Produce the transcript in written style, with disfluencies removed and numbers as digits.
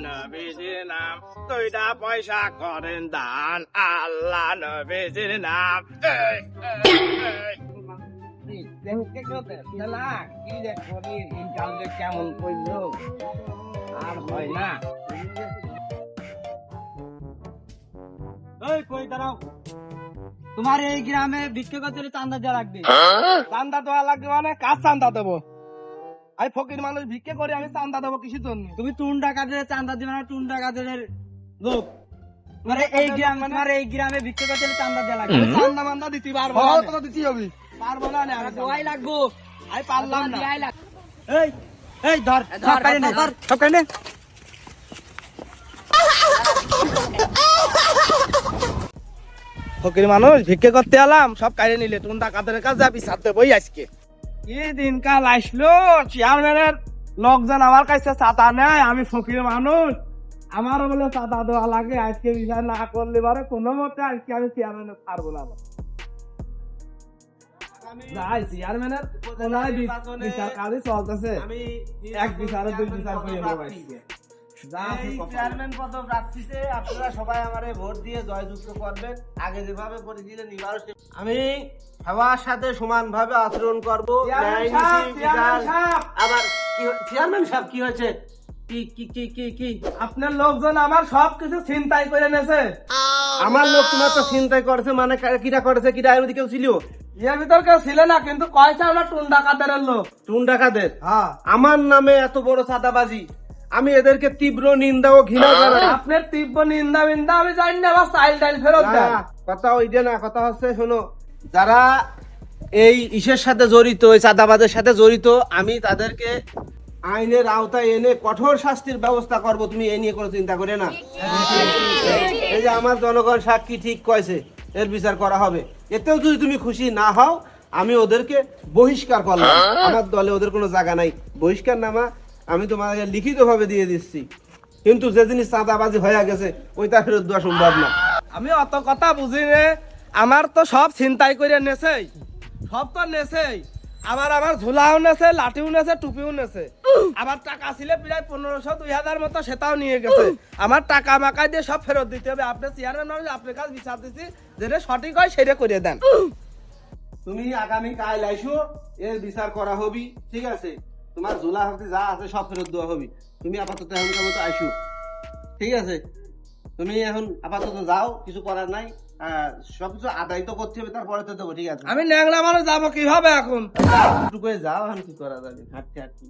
নবীজির নাম দুইটা পয়সা করেন দান আল্লাহ নবীজির নাম কেমন করলো আর হয় না কই দাঁড়াও, তোমার এই গ্রামে ভিক্ষা করতে চান্দা দেওয়া লাগবে। চান্দা দেওয়া লাগবে মানে কার চান্দা দেবো? আমি ফকির মানুষ ভিক্ষে করে আমি চান্দা দেবো কিসের জন্য? তুমি টুন্ডা কাদের চান্দা দিবে না? টুন্ডা কাদের লোক মানে এই গ্রাম, তোমার এই গ্রামে ভিক্ষা করতে চান্দা দেওয়া লাগবে। চান্দা মান্দা দিতে পারবো না, তো দিতে হবে। পারবো না, আমি দোয়াই লাগবো, আমি পারলাম না। এই এই ধর সব কাটে নে, সব কাটে নে। ফকির মানুষ ভিক্ষে করতে এলাম, সব কাড়ে নিলে টুন্ডা কাদের কাছে যাবি সাথে বই আজকে কি দিনকাল আসলো। চেয়ারম্যানের লোকজন আমার কাছে চাঁদা নেয়, আমি ফকির মানুষ, আমারও বলে চাঁদা দেওয়া লাগে। আজকে বিচার না করলে পারে কোনো মতে আজকে আমি চেয়ারম্যানের পারবো না। যাই চেয়ারম্যানের বিচার কাজই চলতেছে, এক বিচারে দুই বিচার করে চেয়ারম্যান পদ প্রার্থীতে আপনারা সবাই আমারে ভোট দিয়ে জয়যুক্ত করবেন। আগে যেভাবে করেছিলেন আমি সবার সাথে সমান ভাবে আচরণ করবো। আবার চেয়ারম্যান সাহেব কি হয়েছে? কি কি কি কি কি আপনার লোকজন আমার সবকিছু চিন্তাই করে নেছে। আমার লোক তোমার তো চিন্তাই করেছে মানে কিরা করেছে? কিরা এর মধ্যে কেউ ছিল? এর ভিতর কেউ ছিল না, কিন্তু কয়টা আমরা টুন্ডা কাদের লোক। টুন্ডা কাদের? হ্যাঁ, আমার নামে এত বড় চাঁদাবাজি, আমি এদেরকে তীব্র নিন্দা ও ঘৃণা জানাই। আপনার তীব্র নিন্দা বিন্দা আমি জানি না, আবার চাইল টাইল ফেরত দেন। কথা ওই যে না, কথা হচ্ছে শোনো, যারা এই ইসের সাথে জড়িত, এই চাঁদাবাজের সাথে জড়িত, আমি তাদেরকে আইনের আওতায় এনে কঠোর শাস্তির ব্যবস্থা করব। তুমি এ নিয়ে কোনো চিন্তা করে না। এই যে আমার জনগণ সাক্ষী ঠিক কয়েছে, এর বিচার করা হবে। এতেও যদি তুমি খুশি না হও, আমি ওদেরকে বহিষ্কার করলাম। আমার দলে ওদের কোনো জায়গা নাই। বহিষ্কার নামা আমি তোমাকে লিখিত ভাবে দিয়ে দিচ্ছি, কিন্তু যে জিনিস চাঁদাবাজি হয়ে গেছে ওইটা ফেরত দেওয়া সম্ভব না। আমি অত কথা বুঝি রে, আমার তো সব চিন্তাই করে নেছে, সব তো নেছে। আবার আমার ঝুলাও নেছে, লাঠিও নেছে, টুপিও নেছে। আবার টাকা ছিল প্রায় 1500-2000 মতো, সেটাও নিয়ে গেছে। আমার টাকা মাকা দিয়ে সব ফেরত দিতে হবে। আপনি চেয়ারম্যান মানুষ, আপনার কাছে বিচার দিচ্ছি, যেটা সঠিক হয় সেটা করে দেন। তুমি আগামী কাল আইসো, এর বিচার করা হবি, ঠিক আছে? তোমার ঝোলা হাতে যা আছে সব ফেরত দেওয়া হবি। তুমি আপাতত এখনকার মতো আইসো, ঠিক আছে? তুমি এখন আপাতত যাও, কিছু করার নাই। সবকিছু আদায় তো করতে হবে, তারপরে তো দেবো, ঠিক আছে? আমি ন্যাংলা মানুষ যাবো কিভাবে এখন? একটু করে যাও, এখন কি করা যাবে? হাঁটতে হাঁটতে